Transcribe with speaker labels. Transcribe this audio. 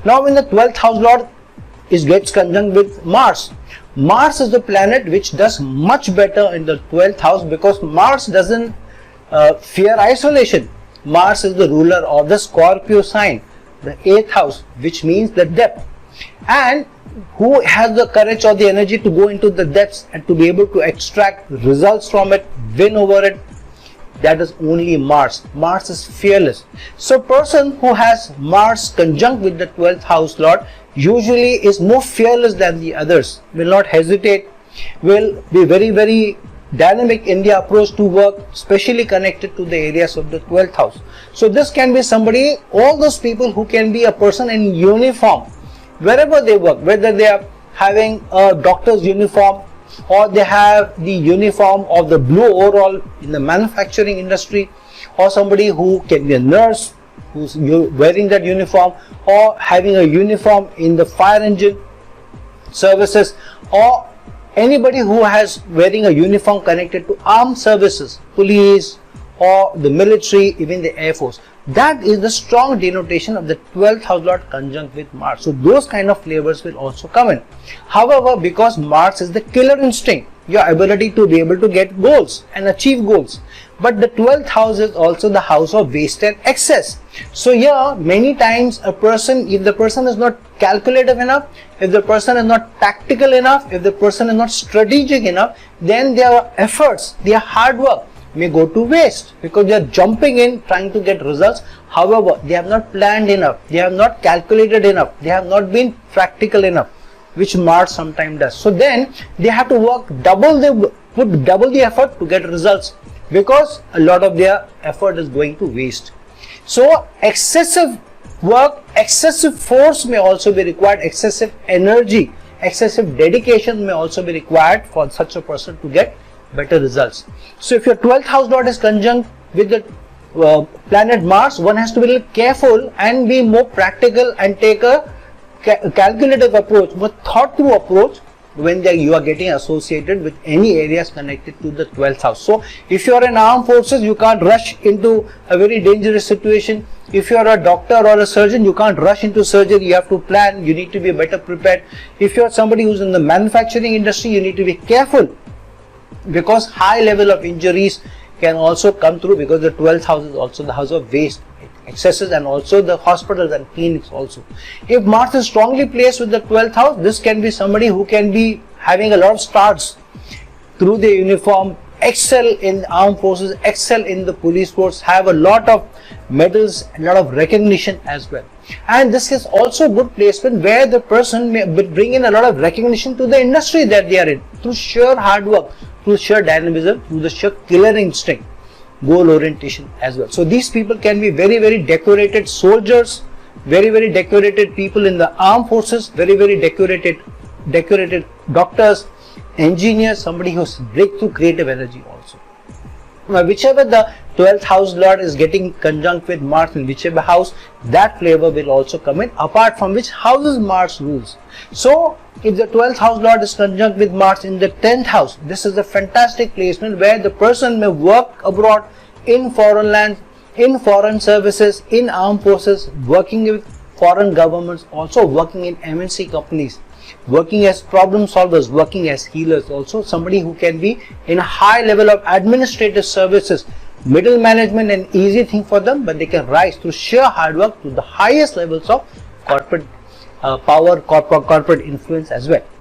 Speaker 1: Now when the 12th house lord gets conjunct with Mars, Mars is the planet which does much better in the 12th house, because Mars doesn't fear isolation. Mars is the ruler of the Scorpio sign, the 8th house, which means the depth. And who has the courage or the energy to go into the depths and to be able to extract results from it, win over it? That is only Mars. Mars is fearless. So person who has Mars conjunct with the 12th house lord usually is more fearless than the others, will not hesitate, will be very dynamic in their approach to work, especially connected to the areas of the 12th house. So this can be somebody, all those people who can be a person in uniform wherever they work, whether they are having a doctor's uniform or they have the uniform of the blue overall in the manufacturing industry, or somebody who can be a nurse who's wearing that uniform, or having a uniform in the fire engine services, or anybody who has wearing a uniform connected to armed services, police or the military, even the air force. That is the strong denotation of the 12th house lord conjunct with Mars. So those kind of flavors will also come in. However, because Mars is the killer instinct, your ability to be able to get goals and achieve goals, but the 12th house is also the house of waste and excess. So here many times a person, if the person is not calculative enough, if the person is not tactical enough, if the person is not strategic enough, then their efforts, their hard work may go to waste, because they are jumping in trying to get results. However, they have not planned enough, they have not calculated enough, they have not been practical enough, which Mars sometimes does. So then they have to work put double the effort to get results, because a lot of their effort is going to waste. So excessive work, excessive force may also be required, excessive energy, excessive dedication may also be required for such a person to get better results. So if your 12th house lord is conjunct with the planet Mars, one has to be a little careful and be more practical and take a calculative approach, more thought through approach when you are getting associated with any areas connected to the 12th house. So if you are in armed forces, you can't rush into a very dangerous situation. If you are a doctor or a surgeon, you can't rush into surgery, you have to plan, you need to be better prepared. If you are somebody who's in the manufacturing industry, you need to be careful, because high level of injuries can also come through, because the 12th house is also the house of waste, excesses, and also the hospitals and clinics also. If Mars is strongly placed with the 12th house, this can be somebody who can be having a lot of stars through the uniform, excel in armed forces, excel in the police force, have a lot of medals, a lot of recognition as well. And this is also good placement where the person may bring in a lot of recognition to the industry that they are in, through sheer hard work, through sheer dynamism, through the sheer killer instinct, goal orientation as well. So these people can be very decorated soldiers, very decorated people in the armed forces, very decorated doctors, engineers, somebody who's breakthrough creative energy also. Now whichever the 12th house lord is getting conjunct with Mars in whichever house, that flavor will also come in, apart from which houses Mars rules. So if the 12th house lord is conjunct with Mars in the 10th house, this is a fantastic placement where the person may work abroad, in foreign lands, in foreign services, in armed forces, working with foreign governments, also working in MNC companies, working as problem solvers, working as healers, also somebody who can be in a high level of administrative services, middle management, an easy thing for them, but they can rise through sheer hard work to the highest levels of corporate power, corporate influence as well.